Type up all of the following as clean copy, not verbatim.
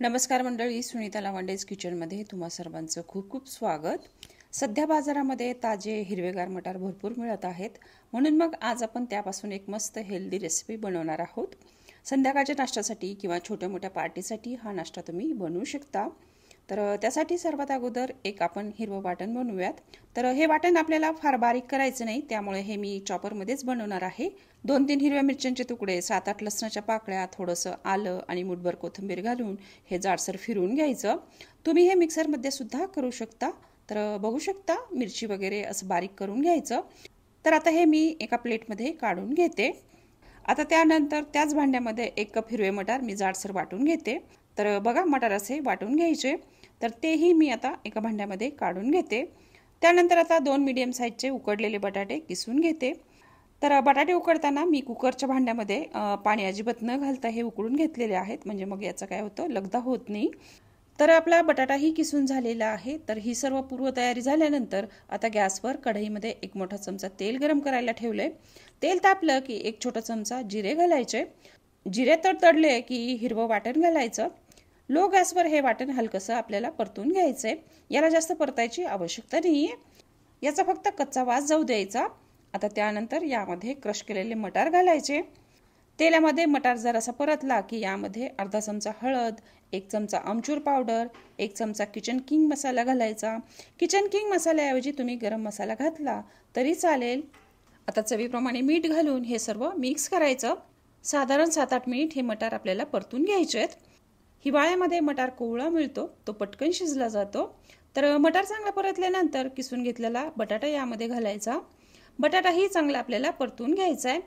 नमस्कार मंडळी, सुनीता लावांडेज किचनमध्ये तुम्हा सर्वांचं खूप खूप स्वागत। सध्या बाजारामध्ये ताजे हिरवेगार मटार भरपूर मिळत आहेत, म्हणून मग आज आपण त्यापासून एक मस्त हेल्दी रेसिपी बनवणार आहोत। संध्याकाळच्या नाश्त्यासाठी किंवा छोट्या मोठ्या पार्टीसाठी हा नाश्ता तुम्ही बनवू शकता। तर त्यासाठी सर्वात अगोदर एक आपण हिरवं वाटण बनवूयात। तर हे वाटण आपल्याला फार बारीक करायचं नाही, त्यामुळे हे मी चॉपरमध्येच बनवणार आहे। 2-3 हिरव्या मिरच्यांचे तुकडे, 7-8 लसणाच्या पाकळ्या, थोडंसं आलं आणि मुठभर कोथिंबीर घालून हे जाडसर फिरवून घ्यायचं। तुम्ही हे मिक्सरमध्ये सुद्धा करू शकता। तर बघू शकता मिरची वगैरे असं बारीक करून घ्यायचं। तर आता हे मी एका प्लेटमध्ये काढून घेते। आता त्यानंतर त्याच भांड्यामध्ये 1 कप हिरवे मटार मी जाडसर वाटून घेते। तर बघा मटार असे वाटून घ्यायचे। तर तेही मी आता एका भांड्यामध्ये काढून घेते। त्यानंतर आता 2 मीडियम साईजचे उकडलेले बटाटे किसून घेते। तर बटाटे उकडताना मी कुकरच्या भांड्यामध्ये पाणी अजिबात न घालता हे उकडून घेतलेले आहेत, म्हणजे मग याचं काय होतं, लगदा होत नाही। तर आपला बटाटाही किसून झालेला आहे। तर ही सर्व पूर्वतयारी झाल्यानंतर आता गॅसवर कढईमध्ये 1 मोठा चमचा तेल गरम करायला ठेवले। तेल तापलं की 1 छोटा चमचा जिरे घालायचे। जिरे तडतडले की हिरवं वाटण घालायचं। लो गॅसवर हे वाटण हलकसं आपल्याला परतून घ्यायचंय। याला जास्त परतायची आवश्यकता नाहीये, याचा फक्त कच्चा वास जाऊ द्यायचा। आता त्यानंतर यामध्ये क्रश केलेले मटार घालायचे। तेलामध्ये मटार जरासा परतला की यामध्ये अर्धा चमचा हळद, 1 चमचा आमचूर पावडर, 1 चमचा किचन किंग मसाला घालायचा। किचन किंग मसाल्याऐवजी तुम्ही गरम मसाला घातला तरी चालेल। आता चवीप्रमाणे मीठ घालून हे सर्व मिक्स करायचं। साधारण 7-8 मिनिट हे मटार आपल्याला परतून घ्यायचे आहेत। हिवाळ्यामध्ये मटार कोवळा मिळतो, तो पटकन शिजला जातो। तर मटार चांगला परतल्यानंतर किसून घेतलेला बटाटा यामध्ये घालायचा। बटाटाही चांगला आपल्याला परतून घ्यायचा आहे।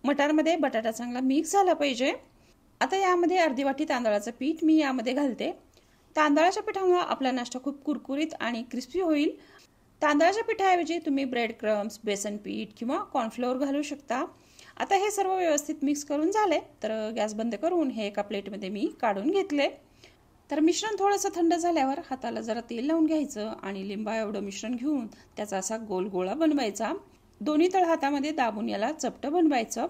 मटारमध्ये बटाटा चांगला मिक्स झाला पाहिजे। आता यामध्ये अर्धी वाटी तांदळाचं पीठ मी यामध्ये घालते। तांदळाच्या पिठामुळे आपला नाश्ता खूप कुरकुरीत आणि क्रिस्पी होईल। तांदळाच्या पिठाऐवजी तुम्ही ब्रेड क्रम्स, बेसन पीठ किंवा कॉर्नफ्लोअर घालू शकता। आता हे सर्व व्यवस्थित मिक्स करून झाले तर गॅस बंद करून हे एका प्लेटमध्ये मी काढून घेतले। तर मिश्रण थोडंसं थंड झाल्यावर हाताला जरा तेल लावून घ्यायचं आणि लिंबा एवढं मिश्रण घेऊन त्याचा असा गोल गोळा बनवायचा। दोन्ही तळ हातामध्ये दाबून याला चपटं बनवायचं।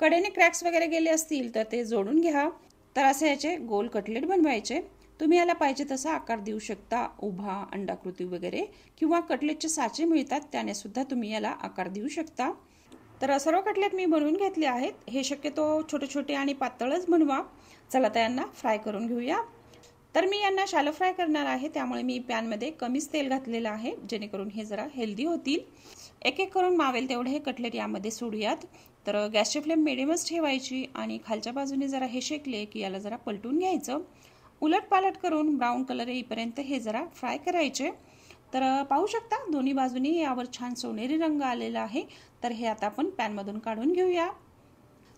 कडेने क्रॅक्स वगैरे गेले असतील तर ते जोडून घ्या। तर असे याचे गोल कटलेट बनवायचे। तुम्ही याला पाहिजे तसा आकार देऊ शकता, उभा, अंडाकृती वगैरे, किंवा कटलेटचे साचे मिळतात त्याने सुद्धा तुम्ही याला आकार देऊ शकता। तर सर्व कटलेट मी बनवून घेतले आहेत। हे शक्यतो छोटे छोटे आणि पातळच बनवा। चला तर यांना फ्राय करून घेऊया। तर मी यांना शॅलो फ्राय करणार आहे, त्यामुळे मी पॅनमध्ये कमीच तेल घातलेलं आहे, जेणेकरून हे जरा हेल्दी होतील। एक एक करून मावेल तेवढे हे कटलेट यामध्ये सोडूयात। तर गॅसची फ्लेम मिडियमच ठेवायची आणि खालच्या बाजूने जरा हे शेकले की याला जरा पलटून घ्यायचं। उलट पालट करून ब्राऊन कलर येईपर्यंत हे जरा फ्राय करायचे। तर पाहू शकता दोन्ही बाजूनी यावर छान सोनेरी रंग आलेला आहे। तर हे आता आपण पॅनमधून काढून घेऊया।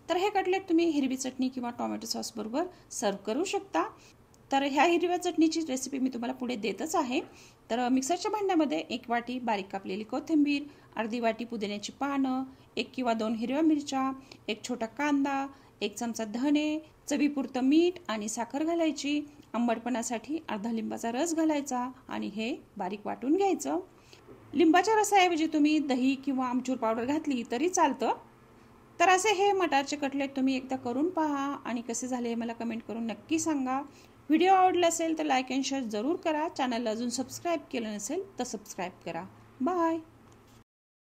तर हे कटलेट तुम्ही हिरवी चटणी किंवा टोमॅटो सॉस बरोबर सर्व करू शकता। तर ह्या हिरव्या चटणीची रेसिपी मी तुम्हाला पुढे देतच आहे। तर मिक्सरच्या भांड्यामध्ये 1 वाटी बारीक कापलेली कोथिंबीर, अर्धी वाटी पुदिन्याची पानं, 1 किंवा 2 हिरव्या मिरच्या, 1 छोटा कांदा, 1 चमचा धने, चवीपुरतं मीठ आणि साखर घालायची। आंबटपणासाठी अर्धा लिंबाचा रस घालायचा आणि हे बारीक वाटून घ्यायचं। लिंबाच्या रसाऐवजी तुम्ही दही किंवा आमचूर पावडर घातली तरी चालतं। तर असे हे मटारचे कटलेट तुम्ही एकदा करून पहा आणि कसे झाले मला कमेंट करून नक्की सांगा। व्हिडिओ आवडला असेल तर लाईक आणि शेअर जरूर करा। चॅनलला अजून सबस्क्राईब केलं नसेल तर सबस्क्राईब करा। बाय।